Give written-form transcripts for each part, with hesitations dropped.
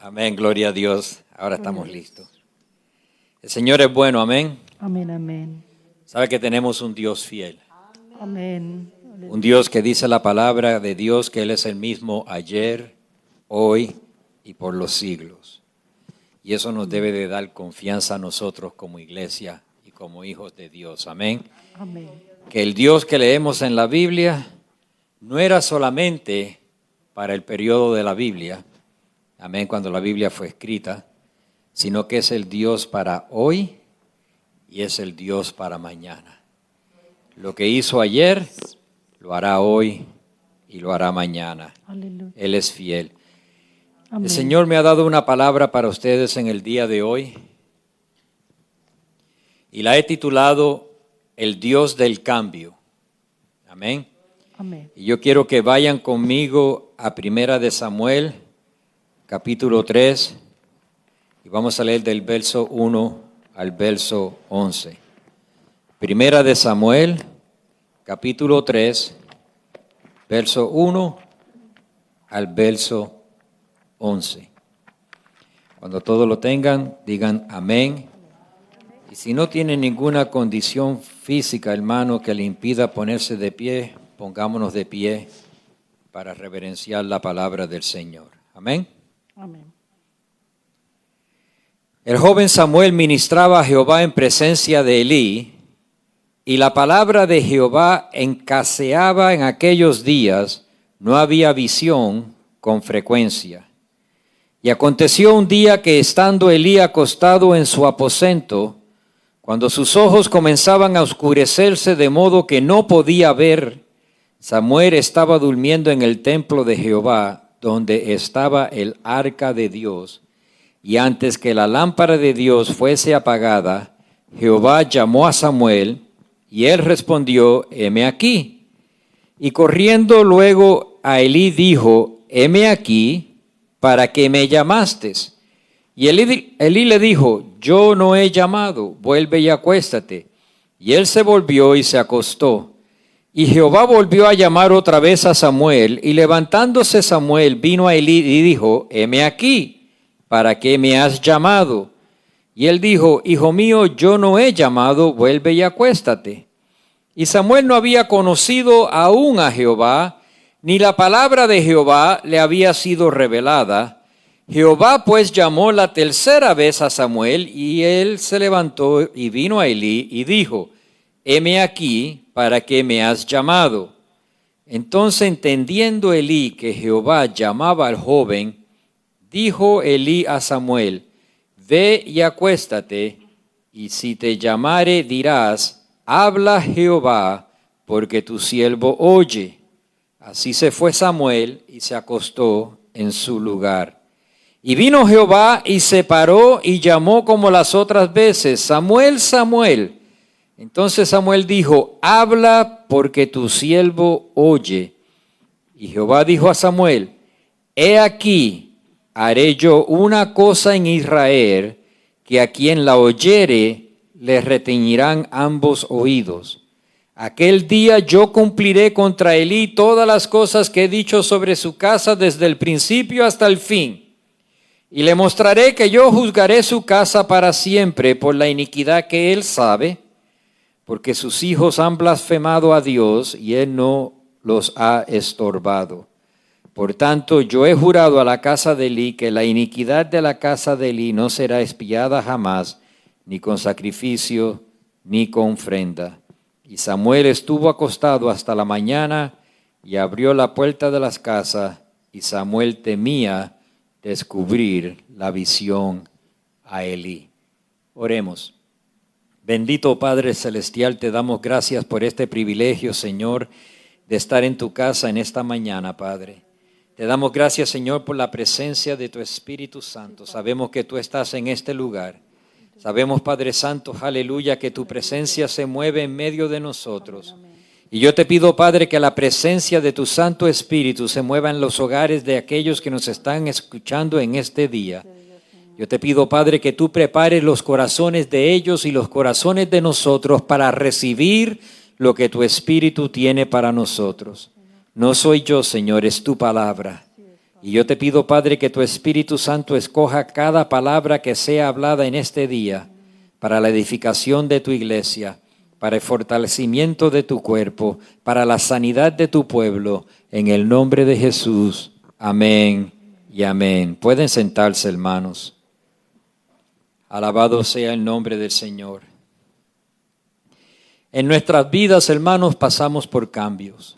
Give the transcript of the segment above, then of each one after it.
Amén, gloria a Dios. Ahora estamos listos. El Señor es bueno, amén. Amén, amén. Sabe que tenemos un Dios fiel. Amén. Un Dios que dice la palabra de Dios que Él es el mismo ayer, hoy y por los siglos. Y eso nos debe de dar confianza a nosotros como iglesia y como hijos de Dios. Amén. Amén. Que el Dios que leemos en la Biblia no era solamente para el periodo de la Biblia, amén, cuando la Biblia fue escrita, sino que es el Dios para hoy y es el Dios para mañana. Lo que hizo ayer, lo hará hoy y lo hará mañana. Aleluya. Él es fiel. Amén. El Señor me ha dado una palabra para ustedes en el día de hoy y la he titulado El Dios del Cambio. Amén. Amén. Y yo quiero que vayan conmigo a Primera de Samuel, capítulo 3, y vamos a leer del verso 1 al verso 11. Primera de Samuel, capítulo 3, verso 1 al verso 11. Cuando todos lo tengan, digan amén. Y si no tienen ninguna condición física, hermano, que le impida ponerse de pie, pongámonos de pie para reverenciar la palabra del Señor. Amén. Amén. El joven Samuel ministraba a Jehová en presencia de Elí, y la palabra de Jehová escaseaba en aquellos días, no había visión con frecuencia. Y aconteció un día que estando Elí acostado en su aposento, cuando sus ojos comenzaban a oscurecerse de modo que no podía ver, Samuel estaba durmiendo en el templo de Jehová, donde estaba el arca de Dios. Y antes que la lámpara de Dios fuese apagada, Jehová llamó a Samuel, y él respondió, heme aquí. Y corriendo luego a Elí dijo, heme aquí, ¿para qué me llamaste? Y Elí le dijo, yo no he llamado, vuelve y acuéstate. Y él se volvió y se acostó. Y Jehová volvió a llamar otra vez a Samuel, y levantándose Samuel vino a Elí y dijo, heme aquí, ¿para qué me has llamado? Y él dijo, hijo mío, yo no he llamado, vuelve y acuéstate. Y Samuel no había conocido aún a Jehová, ni la palabra de Jehová le había sido revelada. Jehová pues llamó la tercera vez a Samuel, y él se levantó y vino a Elí y dijo, heme aquí, ¿para qué me has llamado? Entonces, entendiendo Elí que Jehová llamaba al joven, dijo Elí a Samuel, ve y acuéstate, y si te llamare dirás, habla Jehová, porque tu siervo oye. Así se fue Samuel y se acostó en su lugar. Y vino Jehová y se paró y llamó como las otras veces, Samuel, Samuel. Entonces Samuel dijo, habla porque tu siervo oye. Y Jehová dijo a Samuel, he aquí, haré yo una cosa en Israel, que a quien la oyere le retiñirán ambos oídos. Aquel día yo cumpliré contra Elí todas las cosas que he dicho sobre su casa desde el principio hasta el fin. Y le mostraré que yo juzgaré su casa para siempre por la iniquidad que él sabe, porque sus hijos han blasfemado a Dios y él no los ha estorbado. Por tanto, yo he jurado a la casa de Elí que la iniquidad de la casa de Elí no será expiada jamás, ni con sacrificio, ni con ofrenda. Y Samuel estuvo acostado hasta la mañana y abrió la puerta de las casas, y Samuel temía descubrir la visión a Elí. Oremos. Bendito Padre Celestial, te damos gracias por este privilegio, Señor, de estar en tu casa en esta mañana, Padre. Te damos gracias, Señor, por la presencia de tu Espíritu Santo. Sabemos que tú estás en este lugar. Sabemos, Padre Santo, aleluya, que tu presencia se mueve en medio de nosotros. Y yo te pido, Padre, que la presencia de tu Santo Espíritu se mueva en los hogares de aquellos que nos están escuchando en este día. Yo te pido, Padre, que tú prepares los corazones de ellos y los corazones de nosotros para recibir lo que tu Espíritu tiene para nosotros. No soy yo, Señor, es tu palabra. Y yo te pido, Padre, que tu Espíritu Santo escoja cada palabra que sea hablada en este día para la edificación de tu iglesia, para el fortalecimiento de tu cuerpo, para la sanidad de tu pueblo, en el nombre de Jesús. Amén y amén. Pueden sentarse, hermanos. Alabado sea el nombre del Señor. En nuestras vidas, hermanos, pasamos por cambios.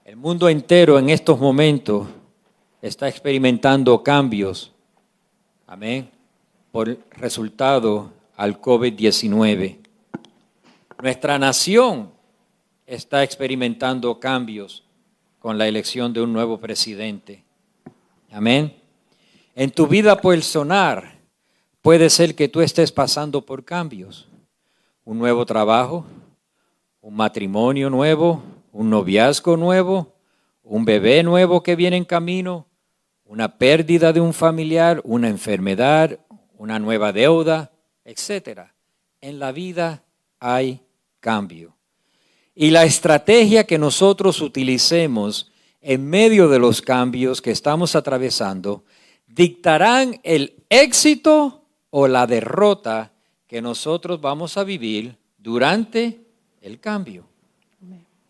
El mundo entero en estos momentos está experimentando cambios. Amén. Por resultado al COVID-19. Nuestra nación está experimentando cambios con la elección de un nuevo presidente. Amén. En tu vida personal puede ser que tú estés pasando por cambios. Un nuevo trabajo, un matrimonio nuevo, un noviazgo nuevo, un bebé nuevo que viene en camino, una pérdida de un familiar, una enfermedad, una nueva deuda, etc. En la vida hay cambio. Y la estrategia que nosotros utilicemos en medio de los cambios que estamos atravesando dictarán el éxito o la derrota que nosotros vamos a vivir durante el cambio.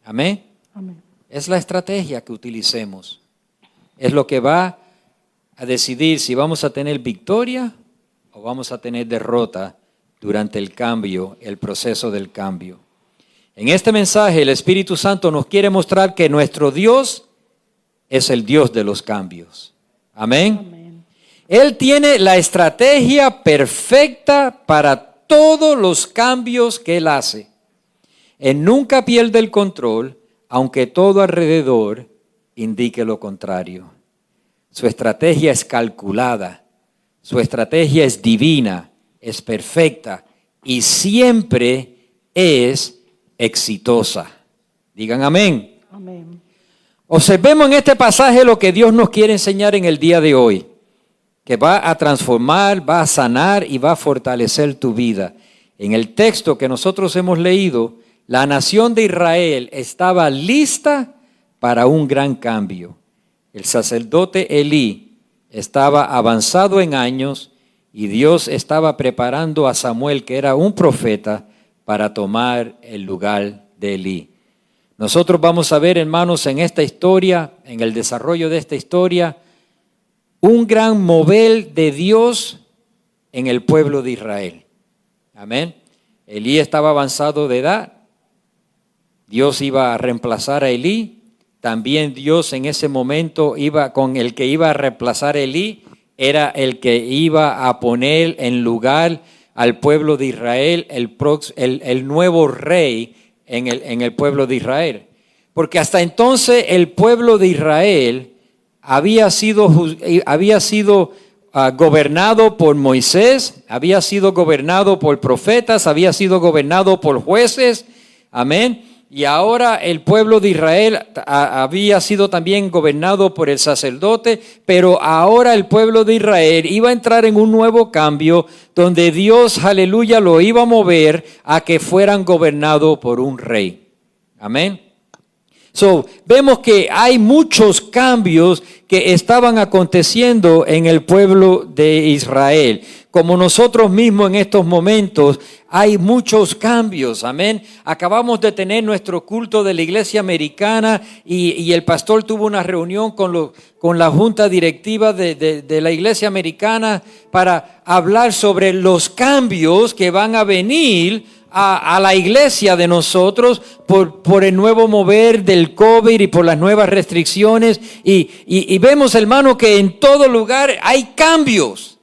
Amén. Amén. Es la estrategia que utilicemos. Es lo que va a decidir si vamos a tener victoria o vamos a tener derrota durante el cambio, el proceso del cambio. En este mensaje el Espíritu Santo nos quiere mostrar que nuestro Dios es el Dios de los cambios. Amén. Amén. Él tiene la estrategia perfecta para todos los cambios que Él hace. Él nunca pierde el control, aunque todo alrededor indique lo contrario. Su estrategia es calculada, su estrategia es divina, es perfecta y siempre es exitosa. Digan amén. Amén. Observemos en este pasaje lo que Dios nos quiere enseñar en el día de hoy, que va a transformar, va a sanar y va a fortalecer tu vida. En el texto que nosotros hemos leído, la nación de Israel estaba lista para un gran cambio. El sacerdote Elí estaba avanzado en años y Dios estaba preparando a Samuel, que era un profeta, para tomar el lugar de Elí. Nosotros vamos a ver, hermanos, en esta historia, en el desarrollo de esta historia, un gran mover de Dios en el pueblo de Israel. Amén. Elí estaba avanzado de edad. Dios iba a reemplazar a Elí. También Dios en ese momento con el que iba a reemplazar a Elí, era el que iba a poner en lugar al pueblo de Israel, el nuevo rey en el pueblo de Israel. Porque hasta entonces el pueblo de Israel había sido gobernado por Moisés, había sido gobernado por profetas, había sido gobernado por jueces. Amén. Y ahora el pueblo de Israel había sido también gobernado por el sacerdote, pero ahora el pueblo de Israel iba a entrar en un nuevo cambio donde Dios, aleluya, lo iba a mover a que fueran gobernados por un rey. Amén. Vemos que hay muchos cambios que estaban aconteciendo en el pueblo de Israel. Como nosotros mismos en estos momentos, hay muchos cambios, amén. Acabamos de tener nuestro culto de la iglesia americana y el pastor tuvo una reunión con la junta directiva de la iglesia americana para hablar sobre los cambios que van a venir a la iglesia de nosotros por el nuevo mover del COVID y por las nuevas restricciones. Y vemos, hermano, que en todo lugar hay cambios.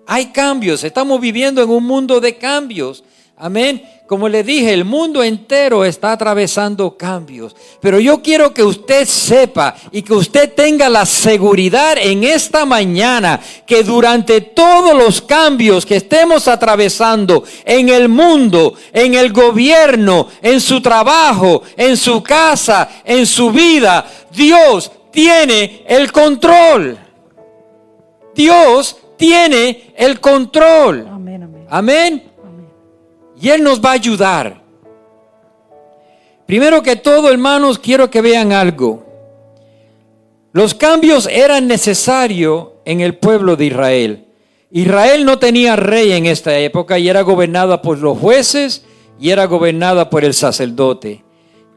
Hay cambios, estamos viviendo en un mundo de cambios, amén. Como le dije, el mundo entero está atravesando cambios, pero yo quiero que usted sepa y que usted tenga la seguridad en esta mañana que durante todos los cambios que estemos atravesando en el mundo, en el gobierno, en su trabajo, en su casa, en su vida, Dios tiene el control. Dios tiene el control. Amén, amén. Amén. Amén. Y Él nos va a ayudar. Primero que todo, hermanos, quiero que vean algo. Los cambios eran necesarios en el pueblo de Israel. Israel no tenía rey en esta época y era gobernada por los jueces y era gobernada por el sacerdote.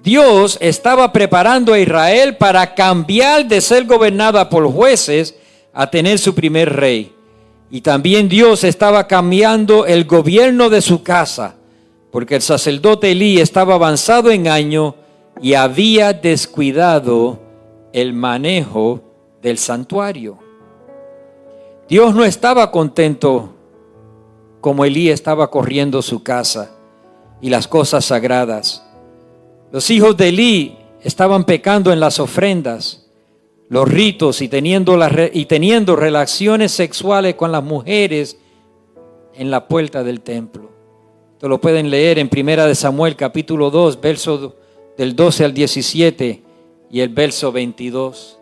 Dios estaba preparando a Israel para cambiar de ser gobernada por jueces a tener su primer rey. Y también Dios estaba cambiando el gobierno de su casa, porque el sacerdote Elí estaba avanzado en años y había descuidado el manejo del santuario. Dios no estaba contento como Elí estaba corriendo su casa y las cosas sagradas. Los hijos de Elí estaban pecando en las ofrendas, los ritos y teniendo relaciones sexuales con las mujeres en la puerta del templo. Esto lo pueden leer en 1 Samuel capítulo 2, versos del 12 al 17 y el verso 22.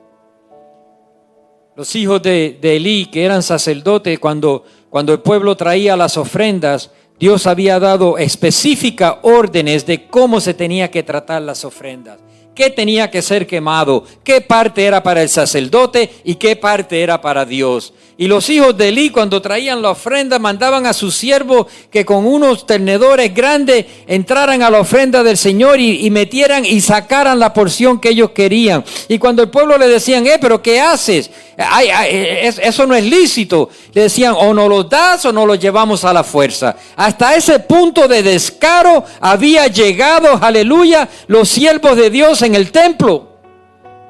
Los hijos de Elí, que eran sacerdotes, cuando el pueblo traía las ofrendas, Dios había dado específicas órdenes de cómo se tenía que tratar las ofrendas. ¿Qué tenía que ser quemado? ¿Qué parte era para el sacerdote y qué parte era para Dios? Y los hijos de Elí, cuando traían la ofrenda, mandaban a sus siervos que con unos tenedores grandes entraran a la ofrenda del Señor y metieran y sacaran la porción que ellos querían. Y cuando el pueblo le decían, pero ¿qué haces? Eso no es lícito. Le decían, o nos los das o nos los llevamos a la fuerza. Hasta ese punto de descaro había llegado, aleluya, los siervos de Dios en el templo.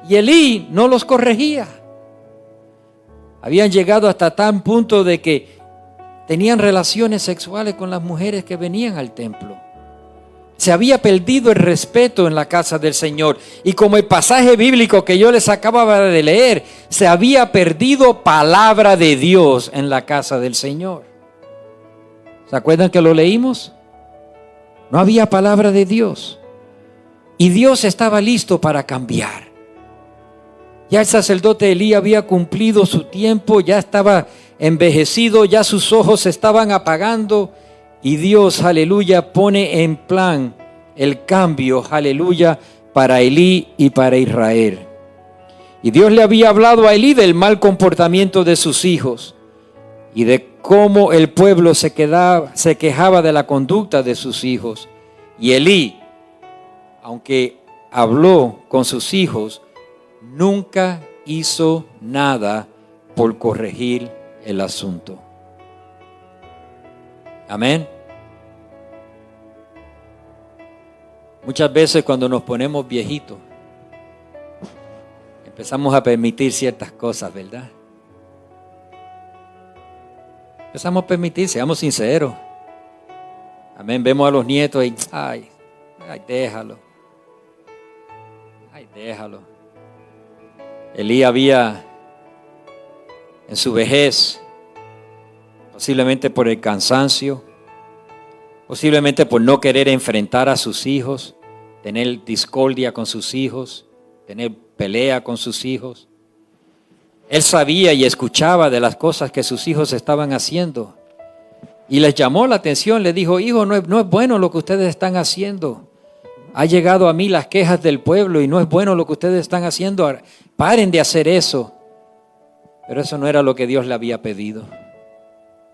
Y Elí no los corregía. Habían llegado hasta tal punto de que tenían relaciones sexuales con las mujeres que venían al templo. Se había perdido el respeto en la casa del Señor. Y como el pasaje bíblico que yo les acababa de leer, se había perdido palabra de Dios en la casa del Señor. ¿Se acuerdan que lo leímos? No había palabra de Dios. Y Dios estaba listo para cambiar. Ya el sacerdote Elí había cumplido su tiempo, ya estaba envejecido, ya sus ojos se estaban apagando. Y Dios, aleluya, pone en plan el cambio, aleluya, para Elí y para Israel. Y Dios le había hablado a Elí del mal comportamiento de sus hijos y de cómo el pueblo se quejaba de la conducta de sus hijos. Y Elí, aunque habló con sus hijos, nunca hizo nada por corregir el asunto. Amén. Muchas veces cuando nos ponemos viejitos, empezamos a permitir ciertas cosas, ¿verdad? Empezamos a permitir, seamos sinceros. Amén. Vemos a los nietos y, ay, déjalo. Ay, déjalo. Elí había, en su vejez, posiblemente por el cansancio, posiblemente por no querer enfrentar a sus hijos, tener discordia con sus hijos, tener pelea con sus hijos. Él sabía y escuchaba de las cosas que sus hijos estaban haciendo. Y les llamó la atención, le dijo, hijo, no es bueno lo que ustedes están haciendo. Ha llegado a mí las quejas del pueblo y no es bueno lo que ustedes están haciendo. Paren de hacer eso. Pero eso no era lo que Dios le había pedido.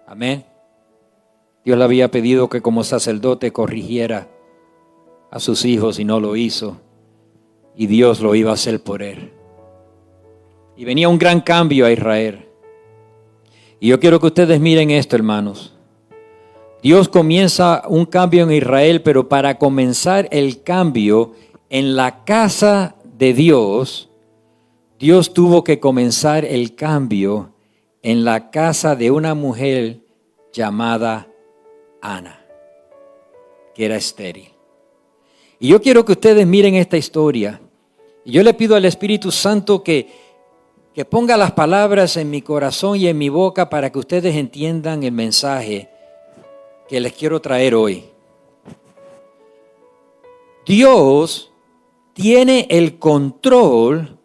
Amén. Dios le había pedido que como sacerdote corrigiera a sus hijos y no lo hizo. Y Dios lo iba a hacer por él. Y venía un gran cambio a Israel. Y yo quiero que ustedes miren esto, hermanos. Dios comienza un cambio en Israel, pero para comenzar el cambio en la casa de Dios, Dios tuvo que comenzar el cambio en la casa de una mujer llamada Ana, que era estéril. Y yo quiero que ustedes miren esta historia. Y yo le pido al Espíritu Santo que ponga las palabras en mi corazón y en mi boca para que ustedes entiendan el mensaje que les quiero traer hoy. Dios tiene el control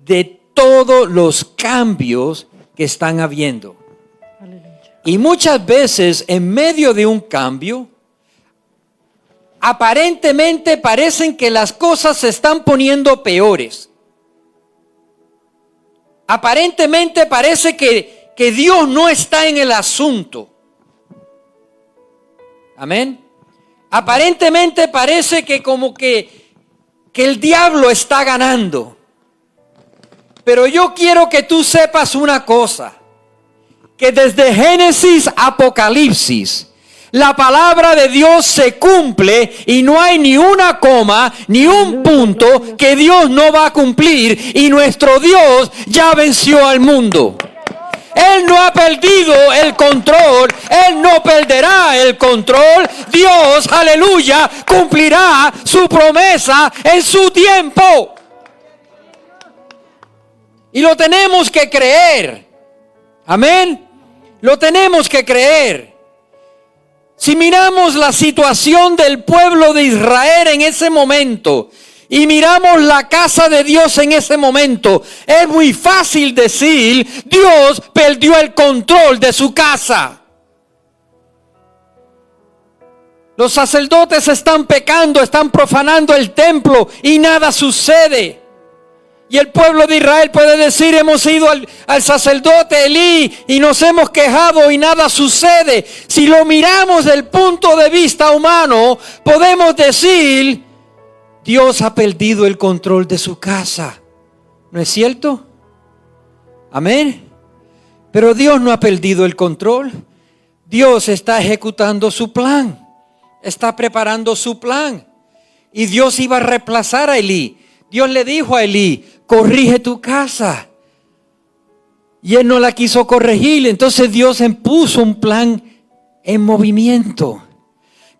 de todos los cambios que están habiendo. Aleluya. Y muchas veces en medio de un cambio, aparentemente parecen que las cosas se están poniendo peores. Aparentemente parece que Dios no está en el asunto. Amén. Aparentemente parece que como que el diablo está ganando. Pero yo quiero que tú sepas una cosa, que desde Génesis a Apocalipsis, la palabra de Dios se cumple y no hay ni una coma, ni un punto que Dios no va a cumplir, y nuestro Dios ya venció al mundo. Él no ha perdido el control, Él no perderá el control. Dios, aleluya, cumplirá su promesa en su tiempo. Y lo tenemos que creer. Amén. Lo tenemos que creer. Si miramos la situación del pueblo de Israel en ese momento y miramos la casa de Dios en ese momento, es muy fácil decir, Dios perdió el control de su casa. Los sacerdotes están pecando, están profanando el templo y nada sucede. Y el pueblo de Israel puede decir, hemos ido al sacerdote Elí y nos hemos quejado y nada sucede. Si lo miramos desde el punto de vista humano, podemos decir, Dios ha perdido el control de su casa. ¿No es cierto? Amén. Pero Dios no ha perdido el control. Dios está ejecutando su plan. Está preparando su plan. Y Dios iba a reemplazar a Elí. Dios le dijo a Elí, corrige tu casa. Y él no la quiso corregir. Entonces Dios puso un plan en movimiento.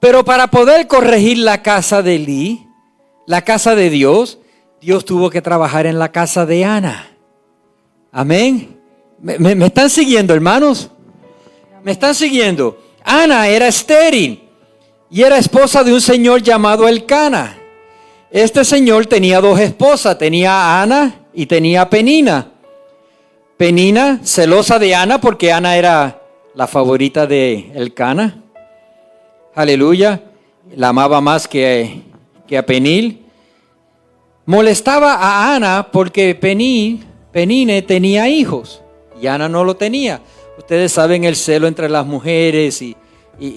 Pero para poder corregir la casa de Elí, la casa de Dios, Dios tuvo que trabajar en la casa de Ana. Amén. ¿Me están siguiendo, hermanos? ¿Me están siguiendo? Ana era estéril y era esposa de un señor llamado Elcana. Este señor tenía dos esposas, tenía a Ana y tenía a Penina. Penina, celosa de Ana porque Ana era la favorita de Elcana. Aleluya, la amaba más que a Penil. Molestaba a Ana porque Penine tenía hijos y Ana no lo tenía. Ustedes saben el celo entre las mujeres y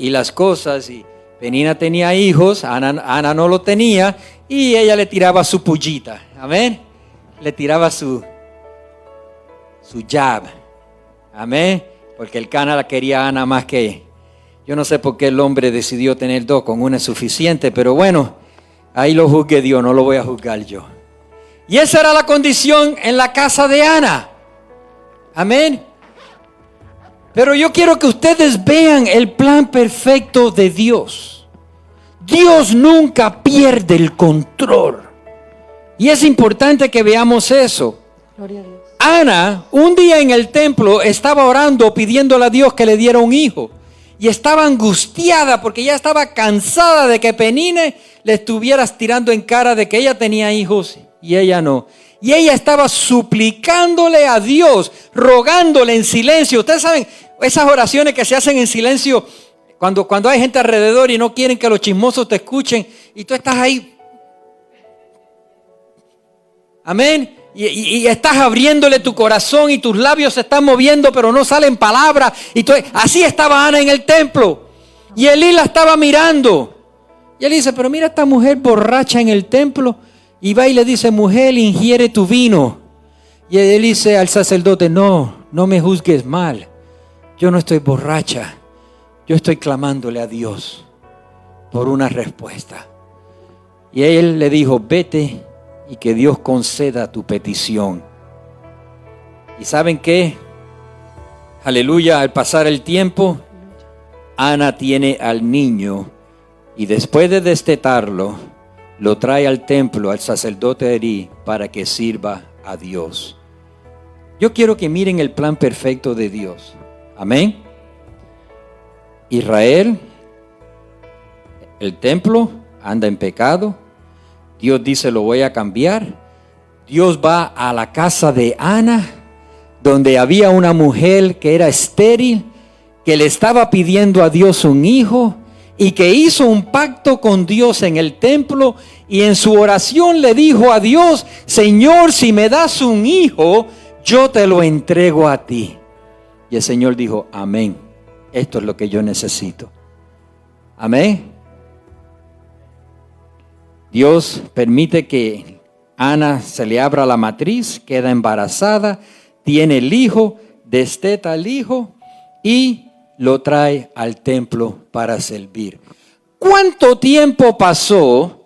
las cosas. Y Penina tenía hijos, Ana no lo tenía. Y ella le tiraba su pullita, amén. Le tiraba su jab, amén. Porque Elcana la quería a Ana más que. Yo no sé por qué el hombre decidió tener dos, con una es suficiente, pero bueno, ahí lo juzgue Dios, no lo voy a juzgar yo. Y esa era la condición en la casa de Ana, amén. Pero yo quiero que ustedes vean el plan perfecto de Dios. Dios nunca pierde el control. Y es importante que veamos eso. Gloria a Dios. Ana, un día en el templo, estaba orando, pidiéndole a Dios que le diera un hijo. Y estaba angustiada porque ya estaba cansada de que Penine le estuviera tirando en cara de que ella tenía hijos y ella no. Y ella estaba suplicándole a Dios, rogándole en silencio. Ustedes saben, esas oraciones que se hacen en silencio, cuando hay gente alrededor y no quieren que los chismosos te escuchen y tú estás ahí. Amén. Y estás abriéndole tu corazón y tus labios se están moviendo pero no salen palabras. Así estaba Ana en el templo. Y Elí la estaba mirando. Y él dice, pero mira esta mujer borracha en el templo. Y va y le dice, mujer, ingiere tu vino. Y él dice al sacerdote, no me juzgues mal. Yo no estoy borracha. Yo estoy clamándole a Dios por una respuesta. Y él le dijo, vete y que Dios conceda tu petición. ¿Y saben qué? Aleluya, al pasar el tiempo, Ana tiene al niño y después de destetarlo, lo trae al templo, al sacerdote Elí, para que sirva a Dios. Yo quiero que miren el plan perfecto de Dios. Amén. Israel, el templo anda en pecado. Dios dice, lo voy a cambiar. Dios va a la casa de Ana, donde había una mujer que era estéril, que le estaba pidiendo a Dios un hijo y que hizo un pacto con Dios en el templo, y en su oración le dijo a Dios, Señor, si me das un hijo, yo te lo entrego a ti. Y el Señor dijo, amén, esto es lo que yo necesito. Amén. Dios permite que Ana se le abra la matriz, queda embarazada, tiene el hijo, desteta al hijo y lo trae al templo para servir. ¿Cuánto tiempo pasó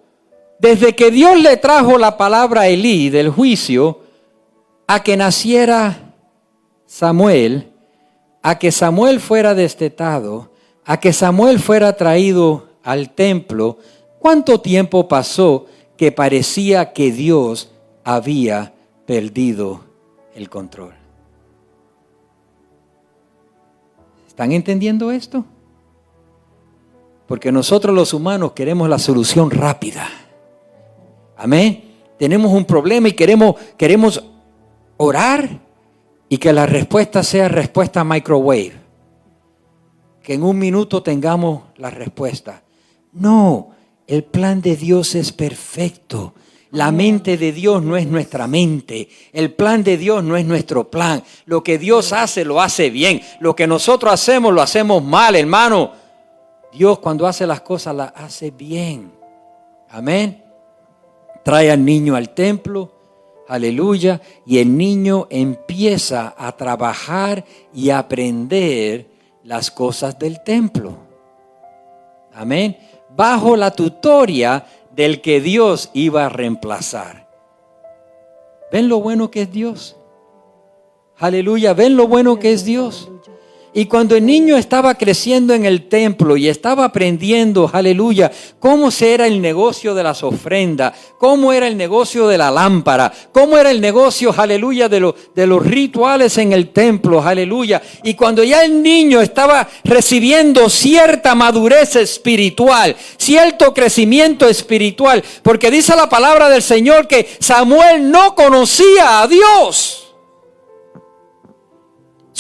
desde que Dios le trajo la palabra a Elí del juicio a que naciera Samuel, a que Samuel fuera destetado, a que Samuel fuera traído al templo? ¿Cuánto tiempo pasó que parecía que Dios había perdido el control? ¿Están entendiendo esto? Porque nosotros los humanos queremos la solución rápida. Amén. Tenemos un problema y queremos orar y que la respuesta sea respuesta microwave. Que en un minuto tengamos la respuesta. No, el plan de Dios es perfecto. La mente de Dios no es nuestra mente. El plan de Dios no es nuestro plan. Lo que Dios hace, lo hace bien. Lo que nosotros hacemos, lo hacemos mal, hermano. Dios cuando hace las cosas, las hace bien. Amén. Trae al niño al templo. Aleluya. Y el niño empieza a trabajar y a aprender las cosas del templo. Amén. Bajo la tutoría del que Dios iba a reemplazar. ¿Ven lo bueno que es Dios? Aleluya, ¿ven lo bueno que es Dios? Y cuando el niño estaba creciendo en el templo y estaba aprendiendo, aleluya, cómo era el negocio de las ofrendas, cómo era el negocio de la lámpara, cómo era el negocio, aleluya, de los rituales en el templo, aleluya. Y cuando ya el niño estaba recibiendo cierta madurez espiritual, cierto crecimiento espiritual, porque dice la palabra del Señor que Samuel no conocía a Dios.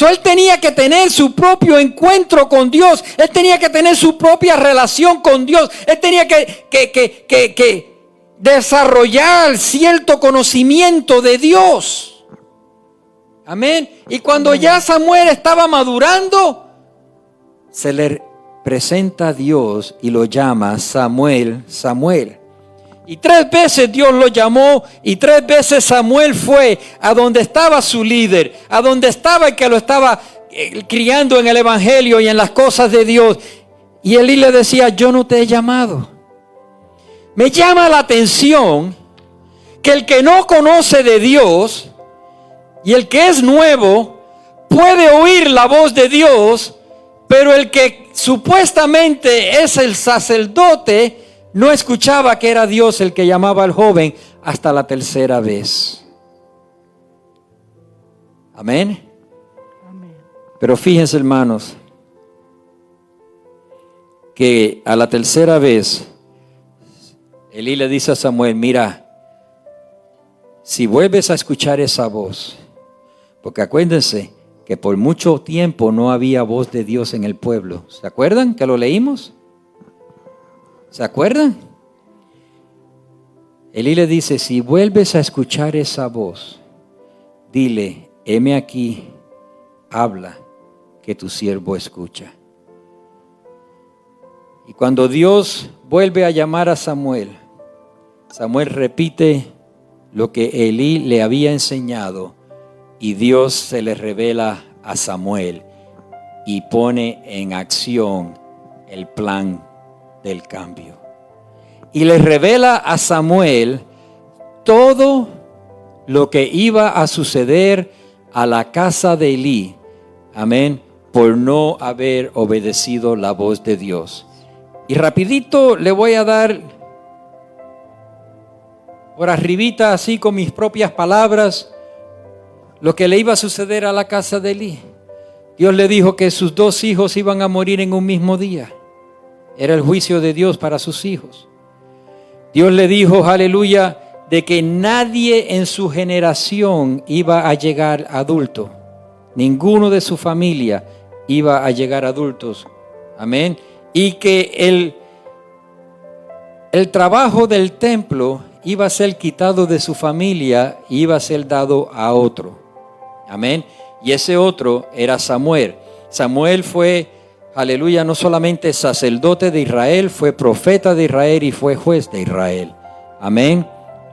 Él tenía que tener su propio encuentro con Dios. Él tenía que tener su propia relación con Dios. Él tenía que desarrollar cierto conocimiento de Dios. Amén. Y cuando ya Samuel estaba madurando, se le presenta a Dios y lo llama Samuel, Samuel. Y 3 veces Dios lo llamó y 3 veces Samuel fue a donde estaba su líder, a donde estaba el que lo estaba criando en el evangelio y en las cosas de Dios. Y Elí le decía, yo no te he llamado. Me llama la atención que el que no conoce de Dios y el que es nuevo puede oír la voz de Dios, pero el que supuestamente es el sacerdote no escuchaba que era Dios el que llamaba al joven hasta la 3ª vez. Amén. Amén. Pero fíjense, hermanos, que a la 3ª vez Elí le dice a Samuel, mira, si vuelves a escuchar esa voz, porque acuérdense que por mucho tiempo no había voz de Dios en el pueblo. ¿Se acuerdan que lo leímos? ¿Se acuerdan? Elí le dice, si vuelves a escuchar esa voz, dile, heme aquí, habla, que tu siervo escucha. Y cuando Dios vuelve a llamar a Samuel, Samuel repite lo que Elí le había enseñado y Dios se le revela a Samuel y pone en acción el plan del cambio. Y le revela a Samuel todo lo que iba a suceder a la casa de Elí, amén, por no haber obedecido la voz de Dios. Y rapidito le voy a dar por arribita, así con mis propias palabras, lo que le iba a suceder a la casa de Elí. Dios le dijo que sus 2 hijos iban a morir en un mismo día. Era el juicio de Dios para sus hijos. Dios le dijo, aleluya, de que nadie en su generación iba a llegar adulto. Ninguno de su familia iba a llegar adultos. Amén. Y que el trabajo del templo iba a ser quitado de su familia y iba a ser dado a otro. Amén. Y ese otro era Samuel. Samuel fue, aleluya, no solamente sacerdote de Israel, fue profeta de Israel y fue juez de Israel. Amén.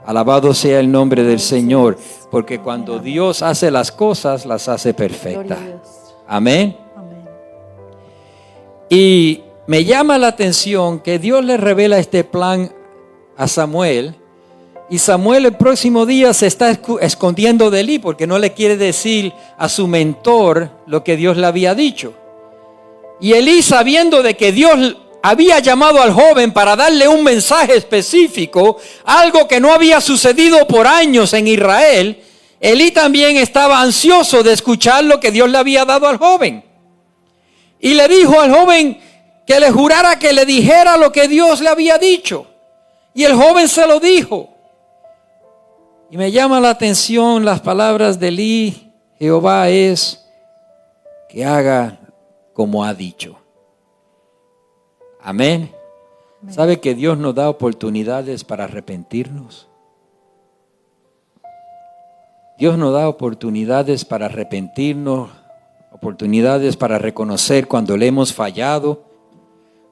Alabado sea el nombre del Señor, porque cuando Dios hace las cosas, las hace perfectas. Amén. Amén. Y me llama la atención que Dios le revela este plan a Samuel. Y Samuel el próximo día se está escondiendo de Elí porque no le quiere decir a su mentor lo que Dios le había dicho. Y Elí, sabiendo de que Dios había llamado al joven para darle un mensaje específico, algo que no había sucedido por años en Israel, Elí también estaba ansioso de escuchar lo que Dios le había dado al joven. Y le dijo al joven que le jurara que le dijera lo que Dios le había dicho. Y el joven se lo dijo. Y me llama la atención las palabras de Elí. Jehová es que haga como ha dicho. Amén. ¿Sabe que Dios nos da oportunidades para arrepentirnos? Dios nos da oportunidades para arrepentirnos, oportunidades para reconocer cuando le hemos fallado,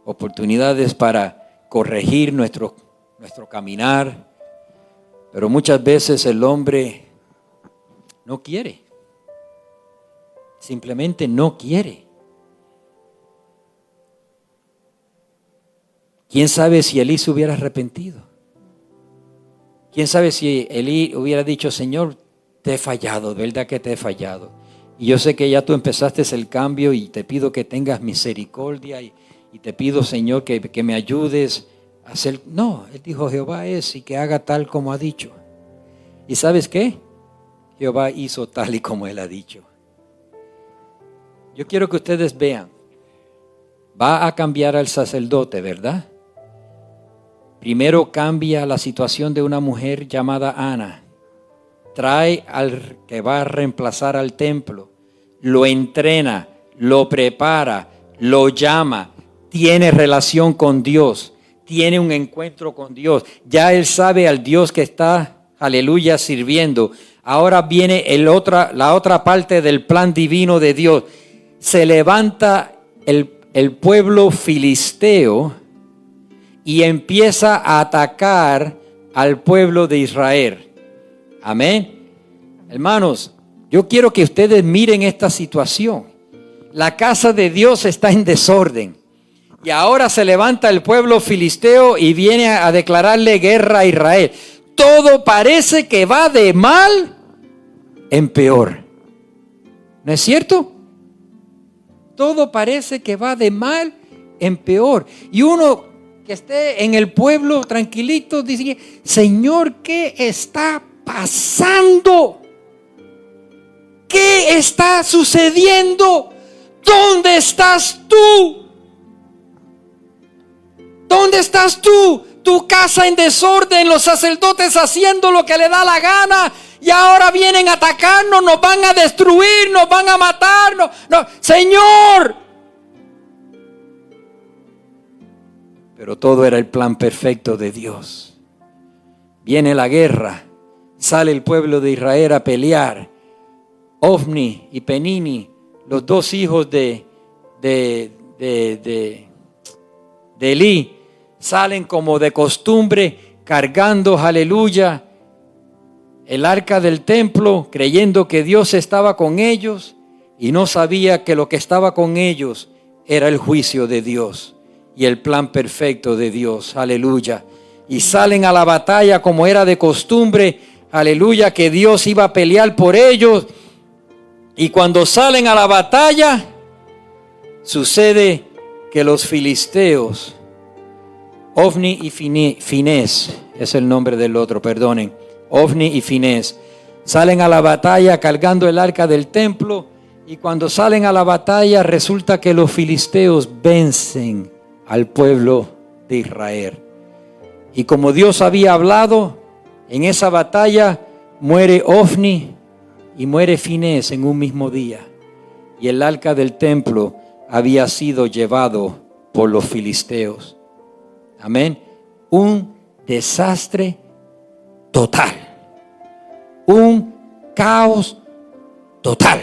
oportunidades para corregir nuestro caminar. Pero muchas veces el hombre no quiere. Simplemente no quiere. ¿Quién sabe si Elí se hubiera arrepentido? ¿Quién sabe si Elí hubiera dicho, Señor, te he fallado, ¿verdad que te he fallado? Y yo sé que ya tú empezaste el cambio y te pido que tengas misericordia y te pido, Señor, que me ayudes a hacer. No, él dijo, Jehová es y que haga tal como ha dicho. ¿Y sabes qué? Jehová hizo tal y como él ha dicho. Yo quiero que ustedes vean. Va a cambiar al sacerdote, ¿verdad? Primero cambia la situación de una mujer llamada Ana. Trae al que va a reemplazar al templo. Lo entrena, lo prepara, lo llama. Tiene relación con Dios. Tiene un encuentro con Dios. Ya él sabe al Dios que está, aleluya, sirviendo. Ahora viene la otra parte del plan divino de Dios. Se levanta el pueblo filisteo y empieza a atacar al pueblo de Israel. Amén. Hermanos, yo quiero que ustedes miren esta situación. La casa de Dios está en desorden. Y ahora se levanta el pueblo filisteo y viene a declararle guerra a Israel. Todo parece que va de mal en peor. ¿No es cierto? Todo parece que va de mal en peor. Y uno que esté en el pueblo tranquilito dice, Señor, ¿qué está pasando? ¿Qué está sucediendo? ¿Dónde estás tú? ¿Dónde estás tú? Tu casa en desorden, los sacerdotes haciendo lo que le da la gana y ahora vienen a atacarnos, nos van a destruir, nos van a matarnos. No, Señor. Pero todo era el plan perfecto de Dios. Viene la guerra, sale el pueblo de Israel a pelear. Ofni y Penini, los dos hijos de Elí, salen como de costumbre, cargando, aleluya, el arca del templo, creyendo que Dios estaba con ellos y no sabía que lo que estaba con ellos era el juicio de Dios y el plan perfecto de Dios, aleluya. Y salen a la batalla como era de costumbre, aleluya, que Dios iba a pelear por ellos. Y cuando salen a la batalla, sucede que los filisteos, Ofni y Finés, es el nombre del otro, perdonen, Ofni y Finés, salen a la batalla cargando el arca del templo, y cuando salen a la batalla resulta que los filisteos vencen al pueblo de Israel. Y como Dios había hablado, en esa batalla muere Ofni y muere Finés en un mismo día. Y el arca del templo había sido llevado por los filisteos. Amén. Un desastre total. Un caos total.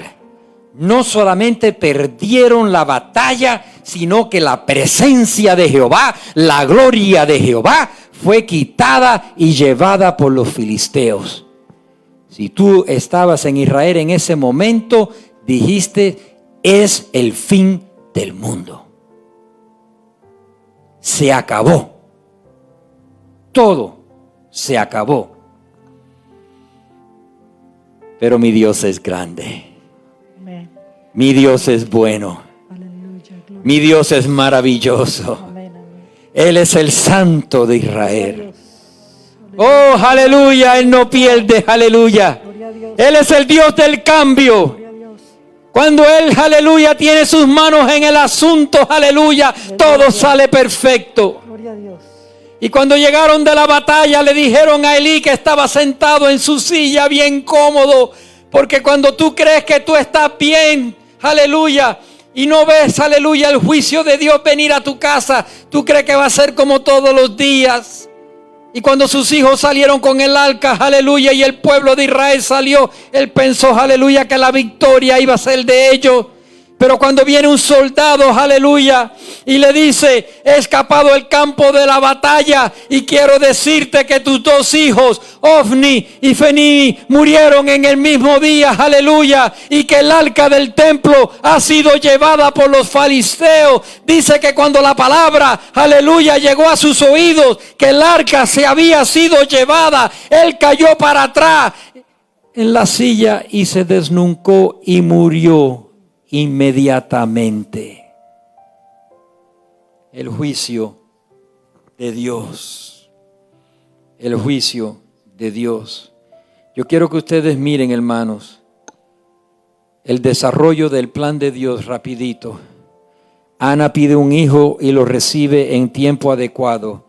No solamente perdieron la batalla, sino que la presencia de Jehová, la gloria de Jehová, fue quitada y llevada por los filisteos. Si tú estabas en Israel en ese momento, dijiste, es el fin del mundo. Se acabó. Todo se acabó. Pero mi Dios es grande. Amén. Mi Dios es bueno. Aleluya. Gloria Mi Dios es maravilloso. Amén, amén. Él es el Santo de Israel. Dios. Oh, aleluya. Él no pierde, aleluya. Gloria a Dios. Él es el Dios del cambio. Gloria a Dios. Cuando Él, aleluya, tiene sus manos en el asunto, aleluya, todo sale perfecto. Gloria a Dios. Y cuando llegaron de la batalla, le dijeron a Elí que estaba sentado en su silla bien cómodo. Porque cuando tú crees que tú estás bien, aleluya, y no ves, aleluya, el juicio de Dios venir a tu casa, tú crees que va a ser como todos los días. Y cuando sus hijos salieron con el arca, aleluya, y el pueblo de Israel salió, él pensó, aleluya, que la victoria iba a ser de ellos. Pero cuando viene un soldado, aleluya, y le dice, he escapado del campo de la batalla y quiero decirte que tus dos hijos, Ofni y Feni, murieron en el mismo día, aleluya, y que el arca del templo ha sido llevada por los filisteos. Dice que cuando la palabra, aleluya, llegó a sus oídos, que el arca se había sido llevada, él cayó para atrás en la silla y se desnucó y murió inmediatamente. El juicio de Dios. El juicio de Dios. Yo quiero que ustedes miren, hermanos, el desarrollo del plan de Dios rapidito. Ana pide un hijo y lo recibe en tiempo adecuado.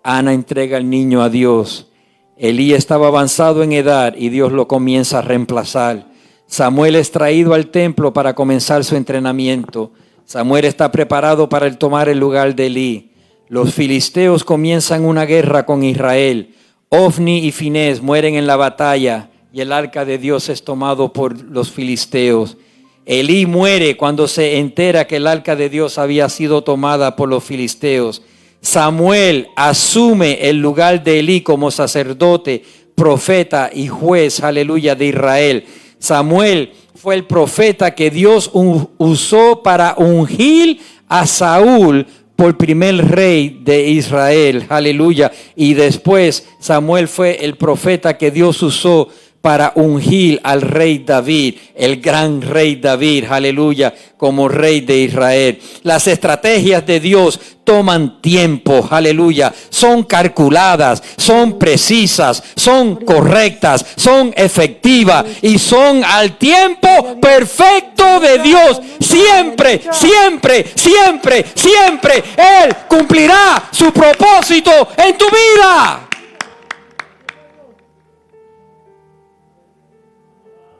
Ana entrega al niño a Dios. Elí estaba avanzado en edad y Dios lo comienza a reemplazar. Samuel es traído al templo para comenzar su entrenamiento. Samuel está preparado para tomar el lugar de Elí. Los filisteos comienzan una guerra con Israel. Ofni y Finés mueren en la batalla y el arca de Dios es tomado por los filisteos. Elí muere cuando se entera que el arca de Dios había sido tomada por los filisteos. Samuel asume el lugar de Elí como sacerdote, profeta y juez, aleluya, de Israel. Samuel fue el profeta que Dios usó para ungir a Saúl por primer rey de Israel, aleluya. Y después Samuel fue el profeta que Dios usó para ungir al rey David, el gran rey David, aleluya, como rey de Israel. Las estrategias de Dios toman tiempo, aleluya, son calculadas, son precisas, son correctas, son efectivas y son al tiempo perfecto de Dios. Siempre, siempre, siempre, siempre Él cumplirá su propósito en tu vida.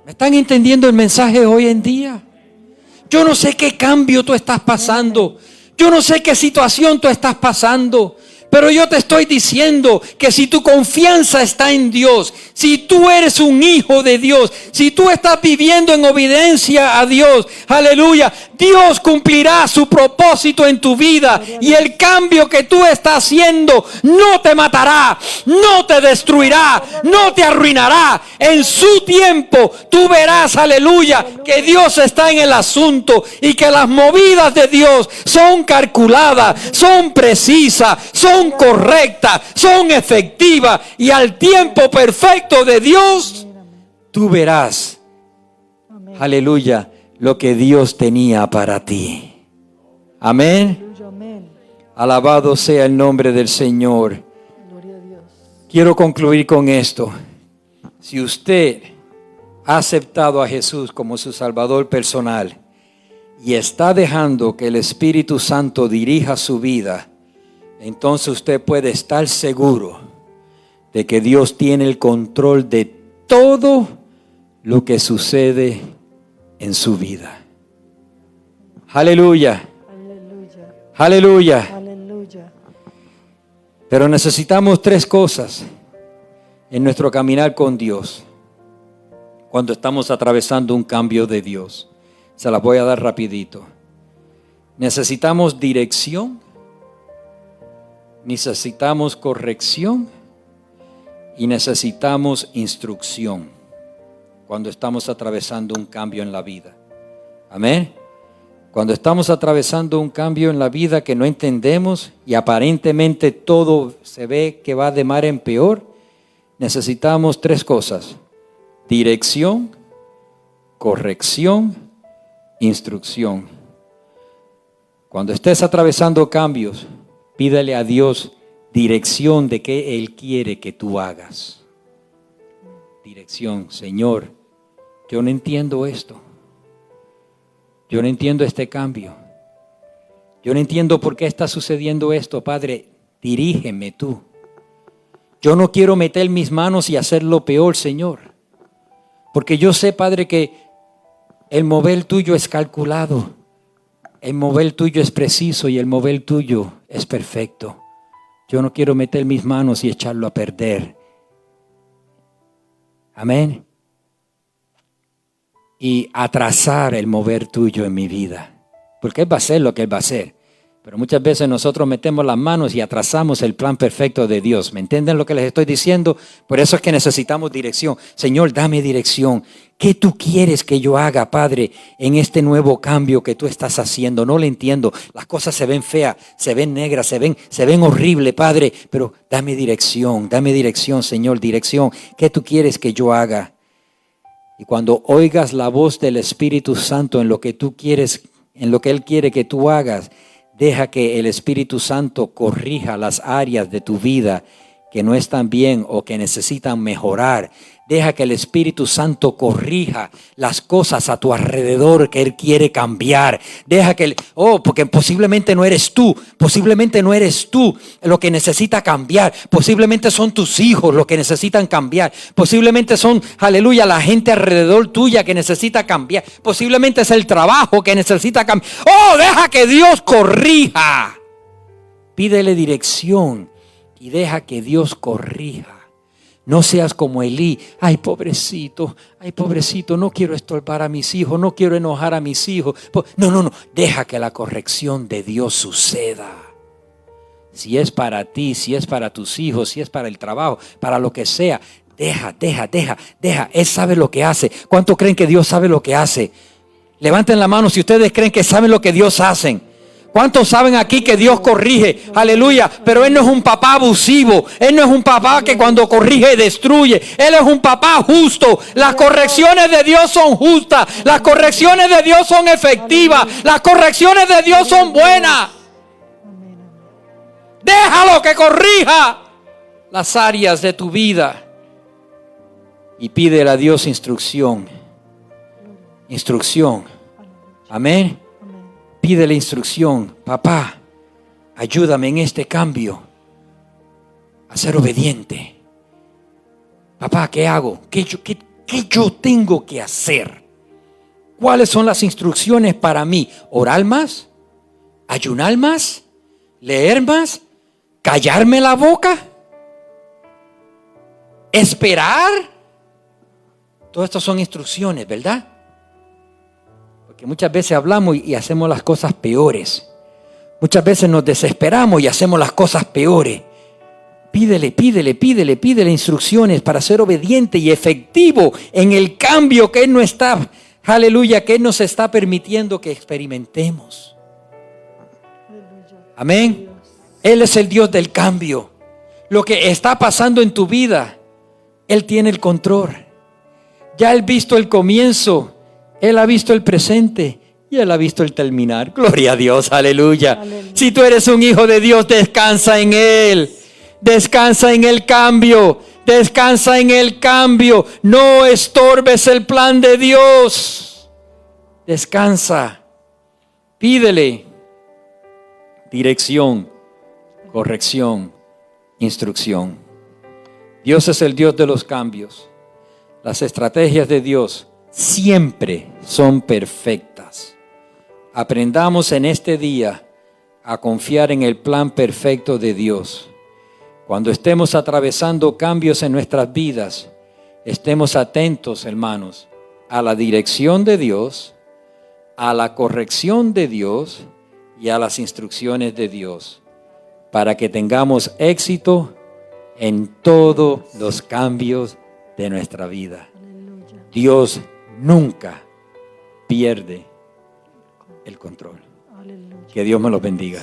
¿Me están entendiendo el mensaje hoy en día? Yo no sé qué cambio tú estás pasando. Yo no sé qué situación tú estás pasando. Pero yo te estoy diciendo que si tu confianza está en Dios, si tú eres un hijo de Dios, si tú estás viviendo en obediencia a Dios, aleluya, Dios cumplirá su propósito en tu vida. Y el cambio que tú estás haciendo no te matará, no te destruirá, no te arruinará. En su tiempo tú verás, aleluya, que Dios está en el asunto y que las movidas de Dios son calculadas, son precisas, son correctas, son efectivas, y al tiempo perfecto de Dios tú verás, aleluya, lo que Dios tenía para ti. Amén. Alabado sea el nombre del Señor. Quiero concluir con esto. Si usted ha aceptado a Jesús como su Salvador personal y está dejando que el Espíritu Santo dirija su vida, entonces usted puede estar seguro de que Dios tiene el control de todo lo que sucede en su vida. Aleluya. Aleluya. Aleluya. Aleluya. Pero necesitamos tres cosas en nuestro caminar con Dios. cuando estamos atravesando un cambio de Dios. Se las voy a dar rapidito. Necesitamos dirección, necesitamos corrección y necesitamos instrucción cuando estamos atravesando un cambio en la vida. Amén. Cuando estamos atravesando un cambio en la vida que no entendemos y aparentemente todo se ve que va de mal en peor, necesitamos tres cosas: dirección, corrección, instrucción. Cuando estés atravesando cambios, pídele a Dios dirección de qué Él quiere que tú hagas. Dirección. Señor, yo no entiendo esto. Yo no entiendo este cambio. Yo no entiendo por qué está sucediendo esto. Padre, dirígeme tú. Yo no quiero meter mis manos y hacerlo peor, Señor. Porque yo sé, Padre, que el mover tuyo es calculado. El mover tuyo es preciso y el mover tuyo es perfecto. Yo no quiero meter mis manos y echarlo a perder. Amén. Y atrasar el mover tuyo en mi vida. Porque Él va a hacer lo que Él va a hacer. Pero muchas veces nosotros metemos las manos y atrasamos el plan perfecto de Dios. ¿Me entienden lo que les estoy diciendo? Por eso es que necesitamos dirección. Señor, dame dirección. ¿Qué tú quieres que yo haga, Padre, en este nuevo cambio que tú estás haciendo? No lo entiendo. Las cosas se ven feas, se ven negras, se ven horribles, Padre. Pero dame dirección, Señor, dirección. ¿Qué tú quieres que yo haga? Y cuando oigas la voz del Espíritu Santo en lo que tú quieres, en lo que Él quiere que tú hagas, deja que el Espíritu Santo corrija las áreas de tu vida que no están bien o que necesitan mejorar. Deja que el Espíritu Santo corrija las cosas a tu alrededor que Él quiere cambiar. Deja que, porque posiblemente no eres tú lo que necesita cambiar. Posiblemente son tus hijos los que necesitan cambiar. Posiblemente son, aleluya, la gente alrededor tuya que necesita cambiar. Posiblemente es el trabajo que necesita cambiar. Deja que Dios corrija. Pídele dirección y deja que Dios corrija. No seas como Elí. Ay, pobrecito, no quiero estorbar a mis hijos, no quiero enojar a mis hijos. No. Deja que la corrección de Dios suceda. Si es para ti, si es para tus hijos, si es para el trabajo, para lo que sea, deja. Él sabe lo que hace. ¿Cuánto creen que Dios sabe lo que hace? Levanten la mano si ustedes creen que saben lo que Dios hace. ¿Cuántos saben aquí que Dios corrige? Aleluya. Pero Él no es un papá abusivo. Él no es un papá que cuando corrige destruye. Él es un papá justo. Las correcciones de Dios son justas. Las correcciones de Dios son efectivas. Las correcciones de Dios son buenas. Déjalo que corrija las áreas de tu vida. Y pídele a Dios instrucción. Amén. Pídele instrucción. Papá, ayúdame en este cambio a ser obediente. Papá, ¿qué hago? ¿Qué yo tengo que hacer? ¿Cuáles son las instrucciones para mí? ¿Orar más? ¿Ayunar más? ¿Leer más? ¿Callarme la boca? ¿Esperar? Todas estas son instrucciones, ¿verdad? Porque muchas veces hablamos y hacemos las cosas peores. Muchas veces nos desesperamos y hacemos las cosas peores. Pídele instrucciones para ser obediente y efectivo en el cambio que Él no está, aleluya, que Él nos está permitiendo que experimentemos. Amén. Él es el Dios del cambio. Lo que está pasando en tu vida, Él tiene el control. Ya Él ha visto el comienzo, Él ha visto el presente y Él ha visto el terminar. Gloria a Dios, aleluya. Si tú eres un hijo de Dios, descansa en Él. Descansa en el cambio. Descansa en el cambio. No estorbes el plan de Dios. Descansa. Pídele dirección, corrección, instrucción. Dios es el Dios de los cambios. Las estrategias de Dios siempre son perfectas. Aprendamos en este día a confiar en el plan perfecto de Dios. Cuando estemos atravesando cambios en nuestras vidas, estemos atentos, hermanos, a la dirección de Dios, a la corrección de Dios y a las instrucciones de Dios, para que tengamos éxito en todos los cambios de nuestra vida. Aleluya. Dios nunca pierde el control. Aleluya. Que Dios me los bendiga.